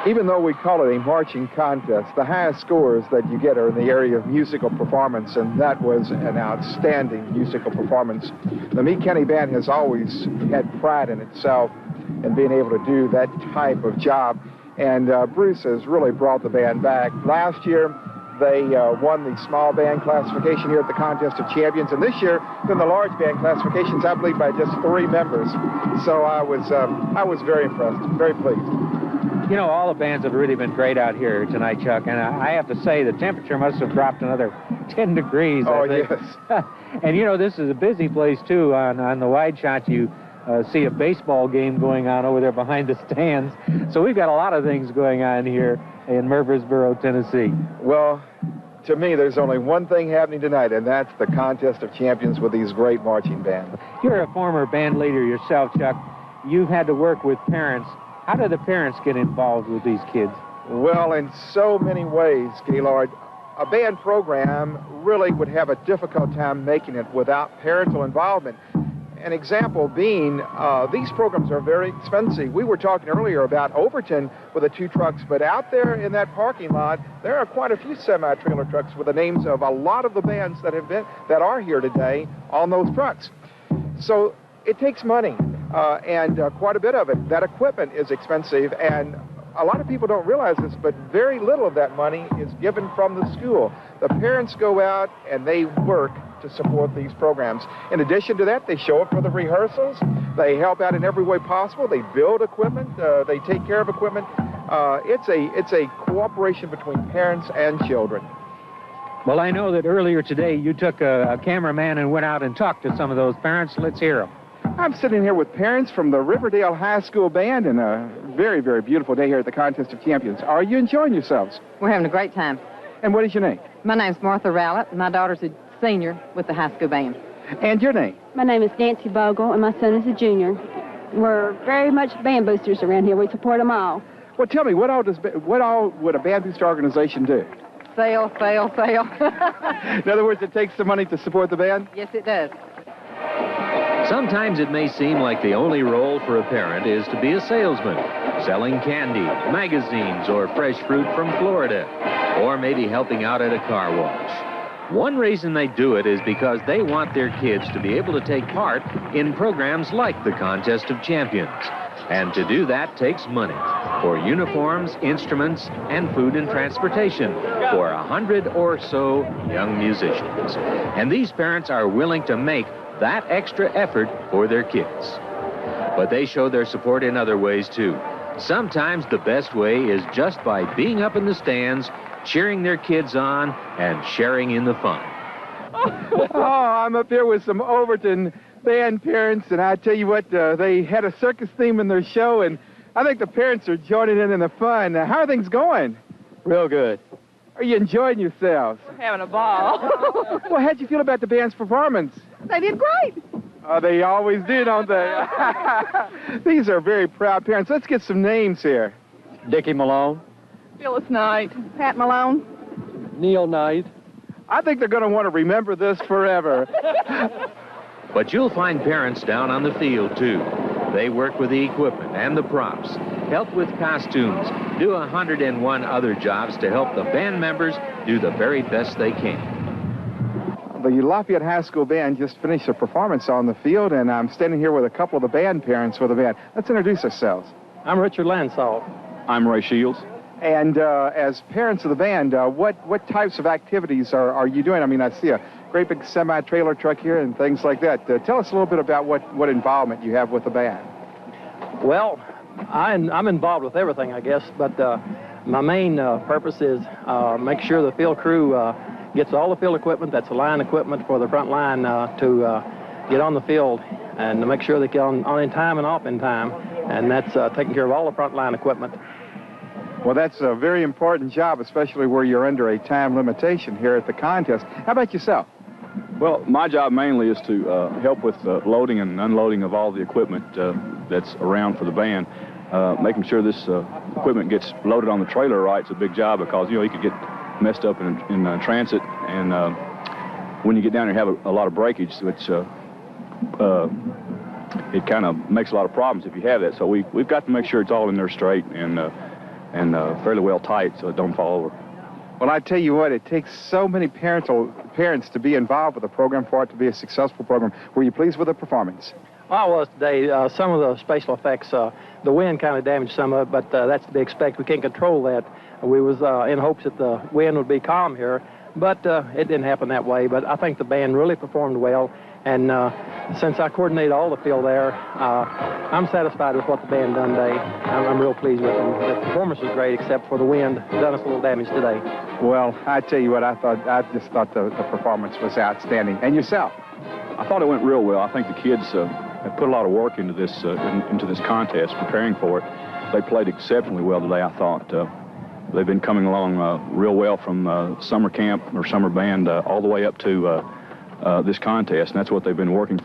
Even though we call it a marching contest, the highest scores that you get are in the area of musical performance, and that was an outstanding musical performance. The Meade County Band has always had pride in itself in being able to do that type of job, and Bruce has really brought the band back. Last year, they won the small band classification here at the Contest of Champions, and this year, in the large band classifications, I believe by just 3 members. So I was very impressed, very pleased. You know, all the bands have really been great out here tonight, Chuck, and I have to say the temperature must have dropped another 10 degrees. Oh, I think. yes. And, you know, this is a busy place, too. On the wide shot, you see a baseball game going on over there behind the stands. So we've got a lot of things going on here in Murfreesboro, Tennessee. Well, to me, there's only one thing happening tonight, and that's the Contest of Champions with these great marching bands. You're a former band leader yourself, Chuck. You've had to work with parents. How do the parents get involved with these kids? Well, in so many ways, Gaylord. A band program really would have a difficult time making it without parental involvement. An example being, these programs are very expensive. We were talking earlier about Overton with the 2 trucks, but out there in that parking lot, there are quite a few semi-trailer trucks with the names of a lot of the bands that are here today on those trucks. So it takes money, and quite a bit of it. That equipment is expensive, and a lot of people don't realize this, but very little of that money is given from the school. The parents go out and they work to support these programs. In addition to that, they show up for the rehearsals. They help out in every way possible. They build equipment. They take care of equipment. It's a cooperation between parents and children. Well, I know that earlier today you took a cameraman and went out and talked to some of those parents. Let's hear them. I'm sitting here with parents from the Riverdale High School Band, and a very, very beautiful day here at the Contest of Champions. Are you enjoying yourselves? We're having a great time. And what is your name? My name's Martha Rowlett. My daughter's a senior with the high school band. And your name? My name is Nancy Bogle, and my son is a junior. We're very much band boosters around here. We support them all. Well, tell me, what all would a band booster organization do? Sale, sale, sale. In other words, it takes some money to support the band? Yes, it does. Sometimes it may seem like the only role for a parent is to be a salesman, selling candy, magazines, or fresh fruit from Florida, or maybe helping out at a car wash. One reason they do it is because they want their kids to be able to take part in programs like the Contest of Champions. And to do that takes money for uniforms, instruments, and food and transportation for 100 or so young musicians. And these parents are willing to make that extra effort for their kids. But they show their support in other ways, too. Sometimes the best way is just by being up in the stands, cheering their kids on, and sharing in the fun. Oh, I'm up here with some Overton band parents, and I tell you what, they had a circus theme in their show, and I think the parents are joining in the fun. How are things going? Real good. Are you enjoying yourselves? We're having a ball. Well, how'd you feel about the band's performance? They did great. They always do, don't they? These are very proud parents. Let's get some names here. Dickie Malone. Phyllis Knight. Pat Malone. Neil Knight. I think they're going to want to remember this forever. But you'll find parents down on the field, too. They work with the equipment and the props, help with costumes, do 101 other jobs to help the band members do the very best they can. The Lafayette High School Band just finished a performance on the field, and I'm standing here with a couple of the band parents for the band. Let's introduce ourselves. I'm Richard Lansall. I'm Ray Shields. And as parents of the band, what types of activities are you doing? I mean, I see a great big semi-trailer truck here and things like that. Tell us a little bit about what involvement you have with the band. Well, I'm involved with everything, I guess, but my main purpose is make sure the field crew gets all the field equipment, that's the line equipment for the front line to get on the field and to make sure they get on in time and off in time, and that's taking care of all the front line equipment. Well, that's a very important job, especially where you're under a time limitation here at the contest. How about yourself? Well, my job mainly is to help with loading and unloading of all the equipment that's around for the band. Making sure this equipment gets loaded on the trailer right is a big job because, you could get messed up in transit, and when you get down there and have a lot of breakage, which it kind of makes a lot of problems if you have that. So we've got to make sure it's all in there straight, and and fairly well tight so it don't fall over. Well, I tell you what, it takes so many parents to be involved with the program for it to be a successful program. Were you pleased with the performance? I was today. Some of the spatial effects, the wind kind of damaged some of it, but that's to be expected. We can't control that. We was in hopes that the wind would be calm here, but it didn't happen that way. But I think the band really performed well, and since I coordinated all the field there, I'm satisfied with what the band done today. I'm real pleased with them. The performance was great, except for the wind done us a little damage today. Well, I tell you what, I just thought the performance was outstanding. And yourself? I thought it went real well. I think the kids have put a lot of work into this contest, preparing for it. They played exceptionally well today, I thought. They've been coming along real well from summer camp or summer band all the way up to this contest, and that's what they've been working